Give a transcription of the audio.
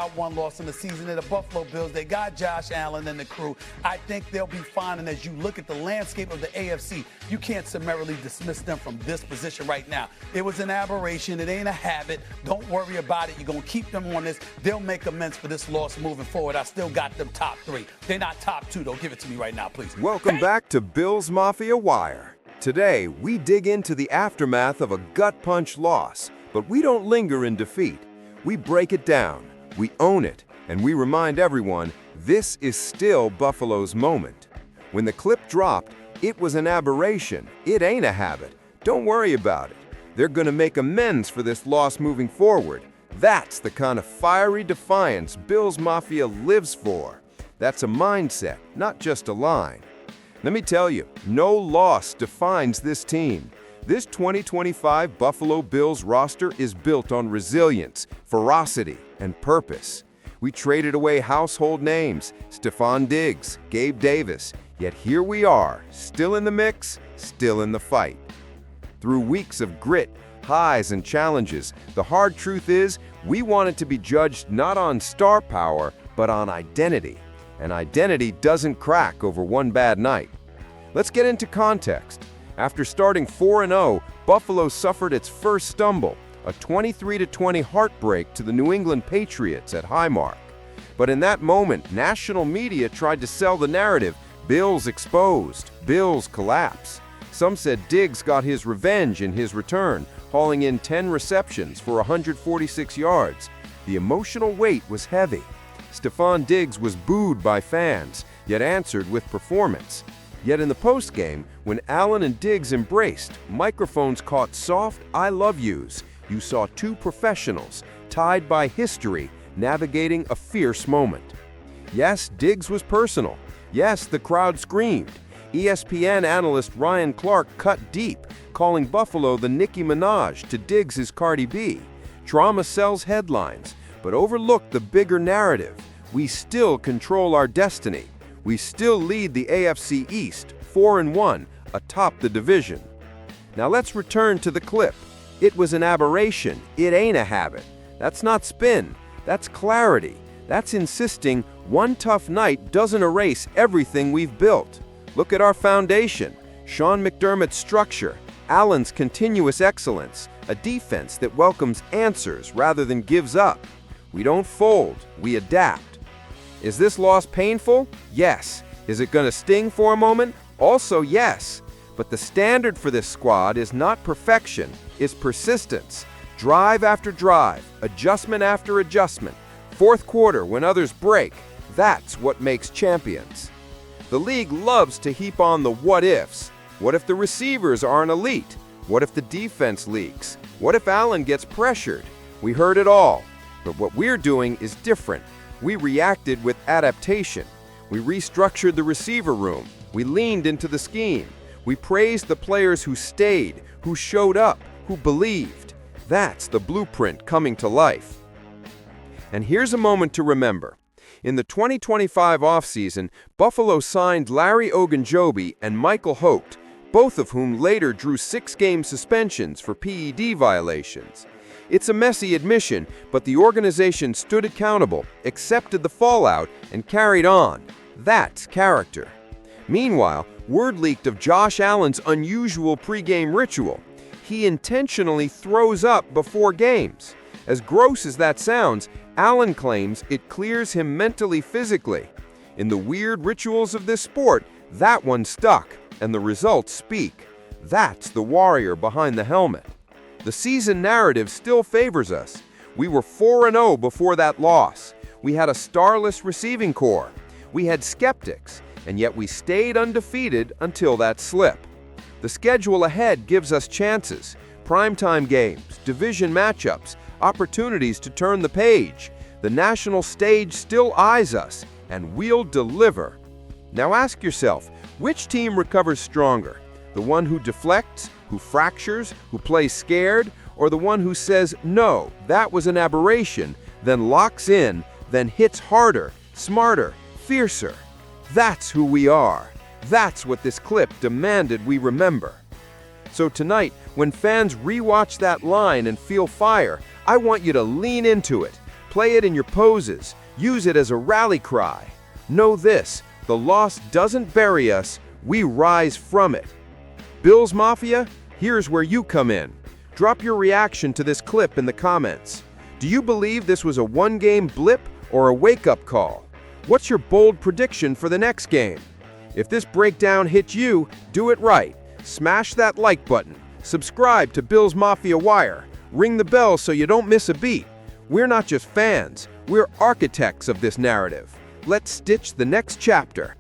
One loss in the season of the Buffalo Bills. They got Josh Allen and the crew. I think they'll be fine. And as you look at the landscape of the AFC, you can't summarily dismiss them from this position right now. It was an aberration. It ain't a habit. Don't worry about it. You're going to keep them on this. They'll make amends for this loss moving forward. I still got them top 3. They're not top 2, though. Give it to me right now, please. Welcome back to Bills Mafia Wire. Today, we dig into the aftermath of a gut-punch loss, but we don't linger in defeat. We break it down. We own it, and we remind everyone this is still Buffalo's moment. When the clip dropped, it was an aberration. It ain't a habit. Don't worry about it. They're going to make amends for this loss moving forward. That's the kind of fiery defiance Bills Mafia lives for. That's a mindset, not just a line. Let me tell you, no loss defines this team. This 2025 Buffalo Bills roster is built on resilience, ferocity, and purpose. We traded away household names, Stefon Diggs, Gabe Davis, yet here we are, still in the mix, still in the fight. Through weeks of grit, highs, and challenges, the hard truth is we wanted to be judged not on star power, but on identity. And identity doesn't crack over one bad night. Let's get into context. After starting 4-0, Buffalo suffered its first stumble, a 23-20 heartbreak to the New England Patriots at Highmark. But in that moment, national media tried to sell the narrative, Bills exposed, Bills collapse. Some said Diggs got his revenge in his return, hauling in 10 receptions for 146 yards. The emotional weight was heavy. Stefon Diggs was booed by fans, yet answered with performance. Yet in the postgame, when Allen and Diggs embraced, microphones caught soft "I love yous." You saw two professionals, tied by history, navigating a fierce moment. Yes, Diggs was personal. Yes, the crowd screamed. ESPN analyst Ryan Clark cut deep, calling Buffalo the Nicki Minaj to Diggs' Cardi B. Trauma sells headlines, but overlooked the bigger narrative. We still control our destiny. We still lead the AFC East, 4-1, atop the division. Now let's return to the clip. It was an aberration. It ain't a habit. That's not spin. That's clarity. That's insisting one tough night doesn't erase everything we've built. Look at our foundation. Sean McDermott's structure, Allen's continuous excellence, a defense that welcomes answers rather than gives up. We don't fold, we adapt. Is this loss painful? Yes. Is it going to sting for a moment? Also yes. But the standard for this squad is not perfection, it's persistence. Drive after drive, adjustment after adjustment. Fourth quarter when others break, that's what makes champions. The league loves to heap on the what-ifs. What if the receivers aren't elite? What if the defense leaks? What if Allen gets pressured? We heard it all. But what we're doing is different. We reacted with adaptation. We restructured the receiver room. We leaned into the scheme. We praised the players who stayed, who showed up, who believed. That's the blueprint coming to life. And here's a moment to remember. In the 2025 offseason, Buffalo signed Larry Ogunjobi and Michael Holt, both of whom later drew 6-game suspensions for PED violations. It's a messy admission, but the organization stood accountable, accepted the fallout, and carried on. That's character. Meanwhile, word leaked of Josh Allen's unusual pregame ritual. He intentionally throws up before games. As gross as that sounds, Allen claims it clears him mentally, physically. In the weird rituals of this sport, that one stuck, and the results speak. That's the warrior behind the helmet. The season narrative still favors us. We were 4-0 before that loss. We had a starless receiving corps. We had skeptics, and yet we stayed undefeated until that slip. The schedule ahead gives us chances. Primetime games, division matchups, opportunities to turn the page. The national stage still eyes us, and we'll deliver. Now ask yourself, which team recovers stronger? The one who deflects, who fractures, who plays scared, or the one who says, no, that was an aberration, then locks in, then hits harder, smarter, fiercer? That's who we are. That's what this clip demanded we remember. So tonight, when fans rewatch that line and feel fire, I want you to lean into it. Play it in your poses. Use it as a rally cry. Know this, the loss doesn't bury us, we rise from it. Bills Mafia, here's where you come in. Drop your reaction to this clip in the comments. Do you believe this was a one-game blip or a wake-up call? What's your bold prediction for the next game? If this breakdown hit you, do it right. Smash that like button. Subscribe to Bills Mafia Wire. Ring the bell so you don't miss a beat. We're not just fans, we're architects of this narrative. Let's stitch the next chapter.